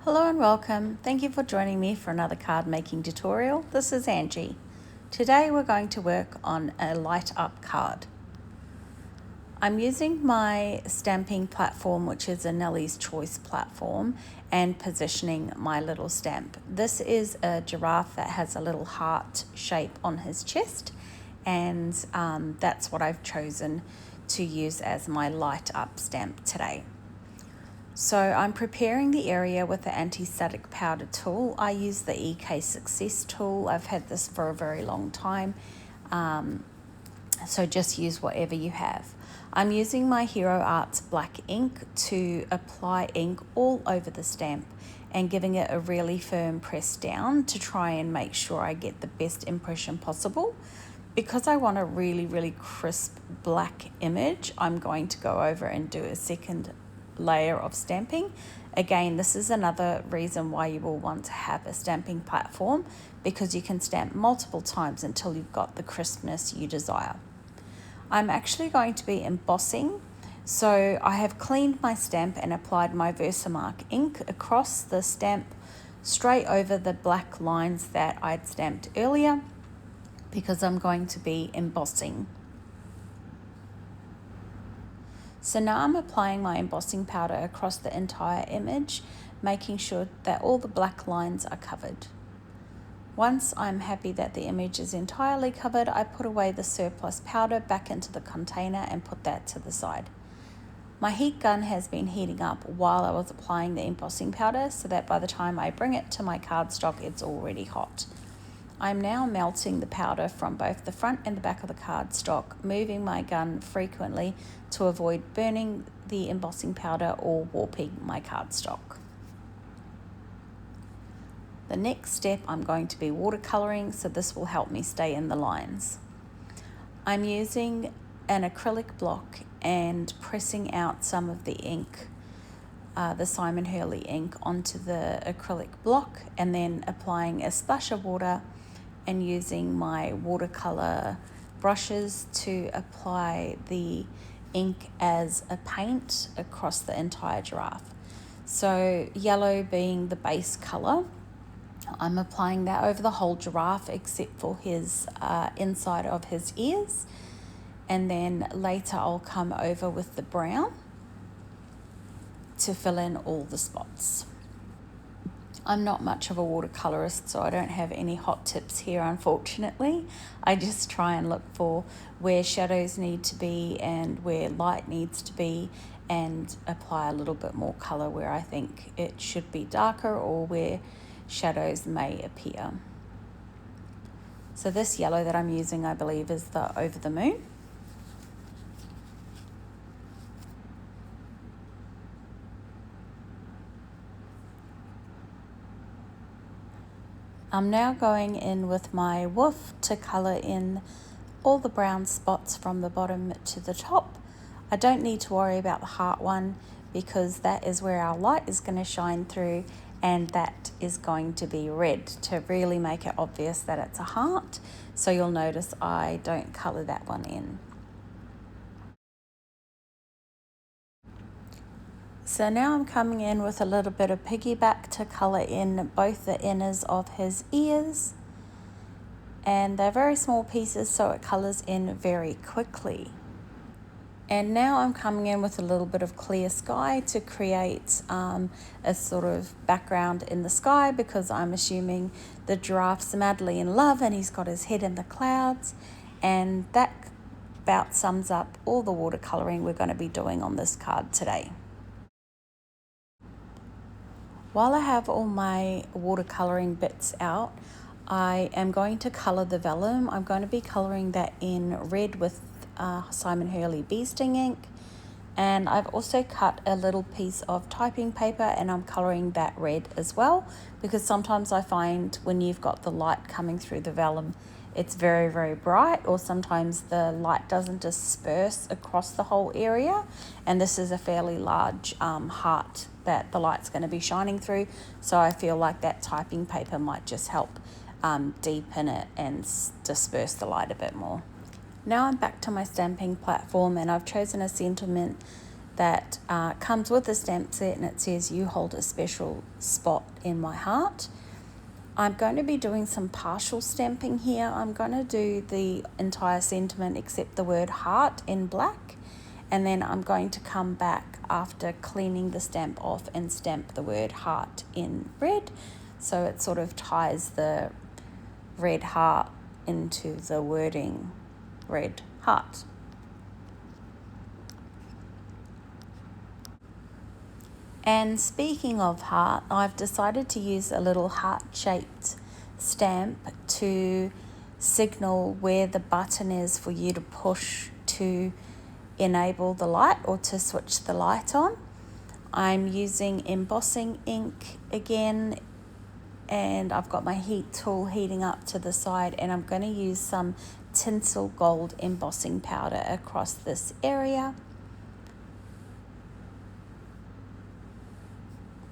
Hello and welcome. Thank you for joining me for another card making tutorial. This is Angie. Today we're going to work on a light up card. I'm using my stamping platform, which is a Nellie's Choice platform, and positioning my little stamp. This is a giraffe that has a little heart shape on his chest, and that's what I've chosen to use as my light up stamp today. So I'm preparing the area with the anti-static powder tool. I use the EK Success tool. I've had this for a very long time. So just use whatever you have. I'm using my Hero Arts black ink to apply ink all over the stamp and giving it a really firm press down to try and make sure I get the best impression possible. Because I want a really crisp black image, I'm going to go over and do a second layer of stamping. Again, this is another reason why you will want to have a stamping platform, because you can stamp multiple times until you've got the crispness you desire. I'm actually going to be embossing, so I have cleaned my stamp and applied my Versamark ink across the stamp straight over the black lines that I'd stamped earlier, because I'm going to be embossing. So now I'm applying my embossing powder across the entire image, making sure that all the black lines are covered. Once I'm happy that the image is entirely covered, I put away the surplus powder back into the container and put that to the side. My heat gun has been heating up while I was applying the embossing powder, so that by the time I bring it to my cardstock, it's already hot. I'm now melting the powder from both the front and the back of the cardstock, moving my gun frequently to avoid burning the embossing powder or warping my cardstock. The next step, I'm going to be watercoloring, so this will help me stay in the lines. I'm using an acrylic block and pressing out some of the ink, the Simon Hurley ink, onto the acrylic block, and then applying a splash of water and using my watercolor brushes to apply the ink as a paint across the entire giraffe. So yellow being the base color, I'm applying that over the whole giraffe except for his inside of his ears, and then later I'll come over with the brown to fill in all the spots. I'm not much of a watercolorist, so I don't have any hot tips here, unfortunately. I just try and look for where shadows need to be and where light needs to be, and apply a little bit more color where I think it should be darker or where shadows may appear. So this yellow that I'm using, I believe, is the Over the Moon. I'm now going in with my woof to colour in all the brown spots from the bottom to the top. I don't need to worry about the heart one, because that is where our light is going to shine through, and that is going to be red to really make it obvious that it's a heart. So you'll notice I don't colour that one in. So now I'm coming in with a little bit of piggyback to colour in both the inners of his ears, and they're very small pieces, so it colours in very quickly. And now I'm coming in with a little bit of clear sky to create a sort of background in the sky, because I'm assuming the giraffe's madly in love and he's got his head in the clouds, and that about sums up all the watercolouring we're going to be doing on this card today. While I have all my watercolouring bits out, I am going to colour the vellum. I'm going to be colouring that in red with Simon Hurley bee sting ink, and I've also cut a little piece of typing paper and I'm colouring that red as well, because sometimes I find when you've got the light coming through the vellum, it's very bright, or sometimes the light doesn't disperse across the whole area, and this is a fairly large heart that the light's going to be shining through, so I feel like that typing paper might just help deepen it and disperse the light a bit more. Now I'm back to my stamping platform, and I've chosen a sentiment that comes with the stamp set, and it says, "You hold a special spot in my heart." I'm going to be doing some partial stamping here. I'm going to do the entire sentiment except the word heart in black, and then I'm going to come back after cleaning the stamp off and stamp the word heart in red, so it sort of ties the red heart into the wording red heart. And speaking of heart, I've decided to use a little heart-shaped stamp to signal where the button is for you to push to enable the light or to switch the light on. I'm using embossing ink again, and I've got my heat tool heating up to the side, and I'm going to use some tinsel gold embossing powder across this area.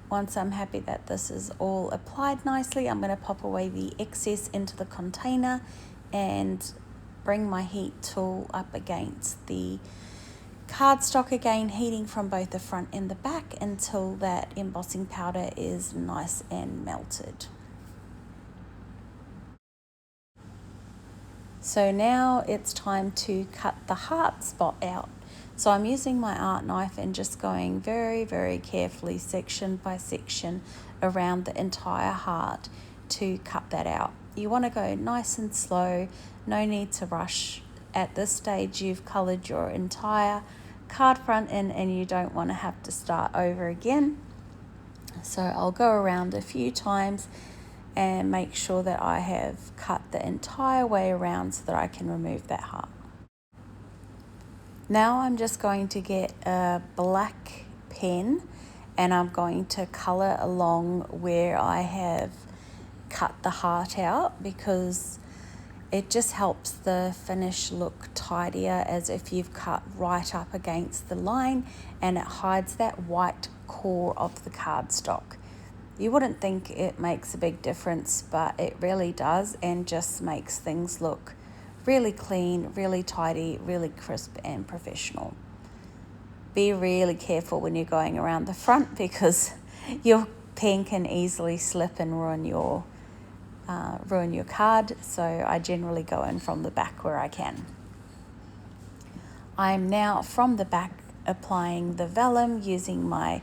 Once I'm happy that this is all applied nicely, I'm going to pop away the excess into the container and bring my heat tool up against the cardstock again, heating from both the front and the back until that embossing powder is nice and melted. So now it's time to cut the heart spot out. So I'm using my art knife and just going very, very carefully, section by section, around the entire heart to cut that out. You want to go nice and slow, no need to rush. At this stage, you've coloured your entire card front in, and you don't want to have to start over again. So I'll go around a few times and make sure that I have cut the entire way around so that I can remove that heart. Now I'm just going to get a black pen, and I'm going to colour along where I have cut the heart out, because it just helps the finish look tidier, as if you've cut right up against the line, and it hides that white core of the cardstock. You wouldn't think it makes a big difference, but it really does, and just makes things look really clean, really tidy, really crisp and professional. Be really careful when you're going around the front, because your pen can easily slip and ruin your card, so I generally go in from the back where I can. I'm now from the back applying the vellum using my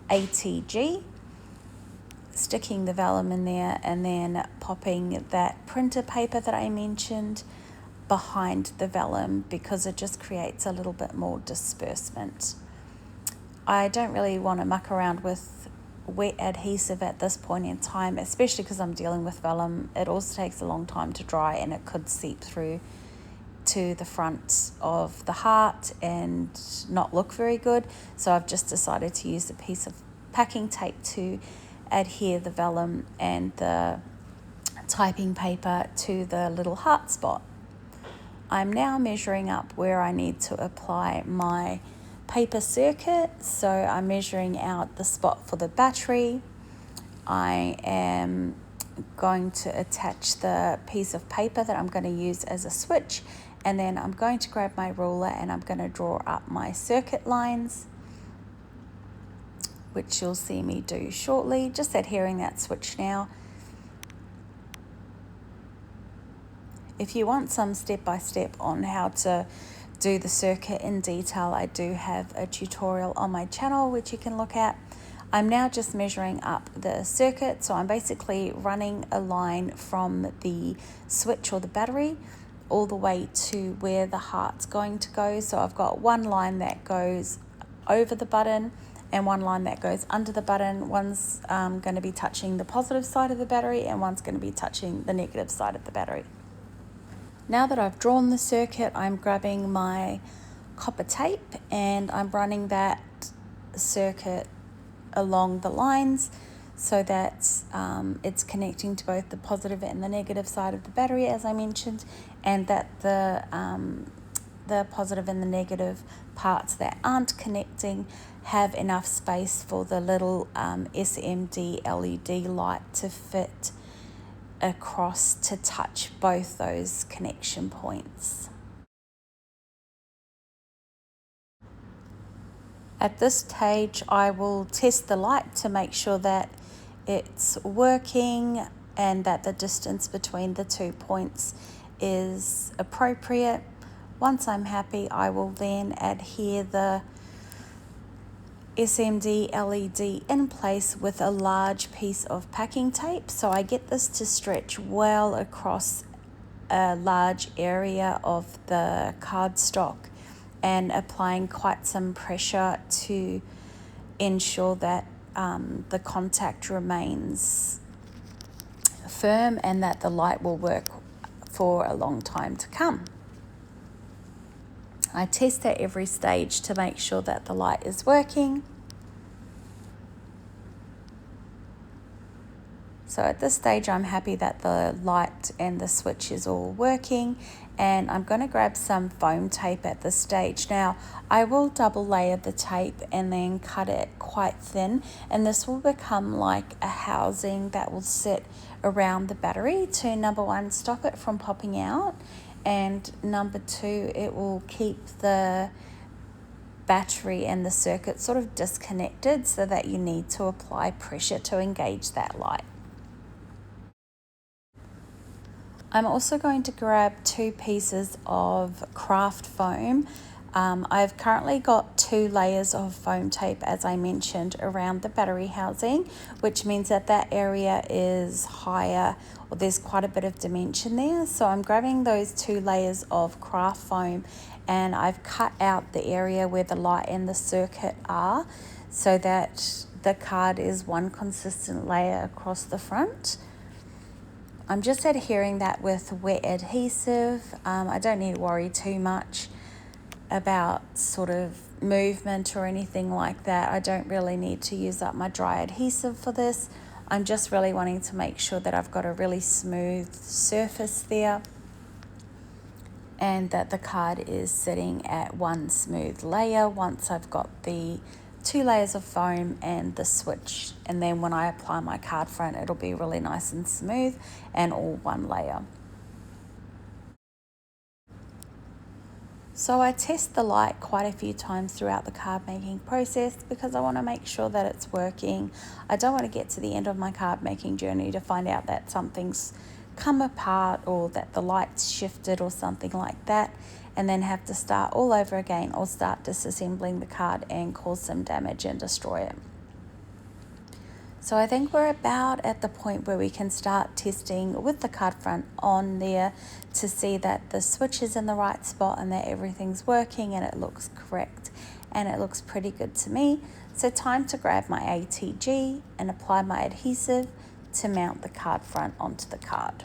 ATG, sticking the vellum in there, and then popping that printer paper that I mentioned behind the vellum, because it just creates a little bit more disbursement. I don't really want to muck around with wet adhesive at this point in time, especially because I'm dealing with vellum. It also takes a long time to dry, and it could seep through to the front of the heart and not look very good. So I've just decided to use a piece of packing tape to adhere the vellum and the typing paper to the little heart spot. I'm now measuring up where I need to apply my paper circuit. So I'm measuring out the spot for the battery. I am going to attach the piece of paper that I'm going to use as a switch, and then I'm going to grab my ruler and I'm going to draw up my circuit lines, which you'll see me do shortly. Just adhering that switch now. If you want some step-by-step on how to do the circuit in detail, I do have a tutorial on my channel which you can look at. I'm now just measuring up the circuit, so I'm basically running a line from the switch or the battery all the way to where the heart's going to go. So I've got one line that goes over the button and one line that goes under the button. One's going to be touching the positive side of the battery, and one's going to be touching the negative side of the battery. Now that I've drawn the circuit, I'm grabbing my copper tape and I'm running that circuit along the lines so that it's connecting to both the positive and the negative side of the battery, as I mentioned, and that the positive and the negative parts that aren't connecting have enough space for the little SMD LED light to fit across to touch both those connection points. At this stage, I will test the light to make sure that it's working and that the distance between the 2 points is appropriate. Once I'm happy, I will then adhere the SMD LED in place with a large piece of packing tape. So I get this to stretch well across a large area of the cardstock and applying quite some pressure to ensure that the contact remains firm and that the light will work for a long time to come. I test at every stage to make sure that the light is working. So at this stage, I'm happy that the light and the switch is all working, and I'm going to grab some foam tape at this stage. Now, I will double layer the tape and then cut it quite thin, and this will become like a housing that will sit around the battery to, number one, stop it from popping out, and number two, it will keep the battery and the circuit sort of disconnected so that you need to apply pressure to engage that light. I'm also going to grab 2 pieces of craft foam. I've currently got 2 layers of foam tape, as I mentioned, around the battery housing, which means that that area is higher, or there's quite a bit of dimension there. So I'm grabbing those 2 layers of craft foam, and I've cut out the area where the light and the circuit are so that the card is one consistent layer across the front. I'm just adhering that with wet adhesive. I don't need to worry too much about sort of movement or anything like that. I don't really need to use up my dry adhesive for this. I'm just really wanting to make sure that I've got a really smooth surface there and that the card is sitting at one smooth layer once I've got the 2 layers of foam and the switch, and then when I apply my card front, it'll be really nice and smooth and all one layer. So I test the light quite a few times throughout the card making process because I want to make sure that it's working. I don't want to get to the end of my card making journey to find out that something's come apart or that the light's shifted or something like that, and then have to start all over again or start disassembling the card and cause some damage and destroy it. So I think we're about at the point where we can start testing with the card front on there to see that the switch is in the right spot and that everything's working and it looks correct, and it looks pretty good to me. So time to grab my ATG and apply my adhesive to mount the card front onto the card.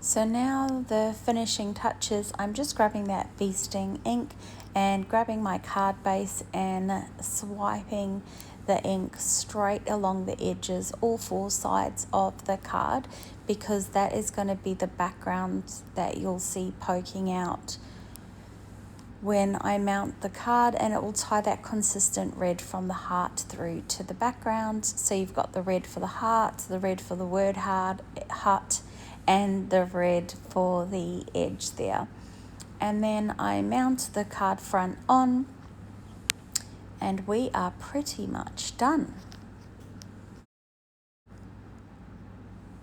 So now the finishing touches, I'm just grabbing that bee sting ink and grabbing my card base and swiping the ink straight along the edges, all 4 sides of the card, because that is going to be the background that you'll see poking out when I mount the card, and it will tie that consistent red from the heart through to the background. So you've got the red for the heart, the red for the word heart, and the red for the edge there. And then I mount the card front on, and we are pretty much done.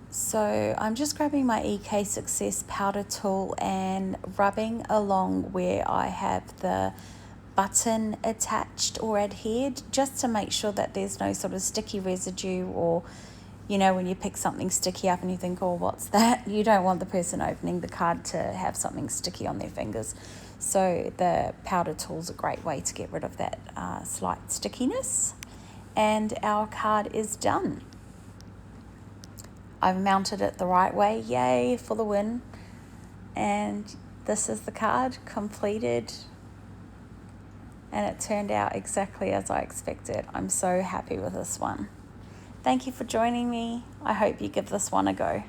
So I'm just grabbing my EK Success powder tool and rubbing along where I have the button attached or adhered, just to make sure that there's no sort of sticky residue, or you know, when you pick something sticky up and you think, oh, what's that? You don't want the person opening the card to have something sticky on their fingers. So the powder tool is a great way to get rid of that slight stickiness. And our card is done. I've mounted it the right way. Yay for the win. And this is the card completed. And it turned out exactly as I expected. I'm so happy with this one. Thank you for joining me. I hope you give this one a go.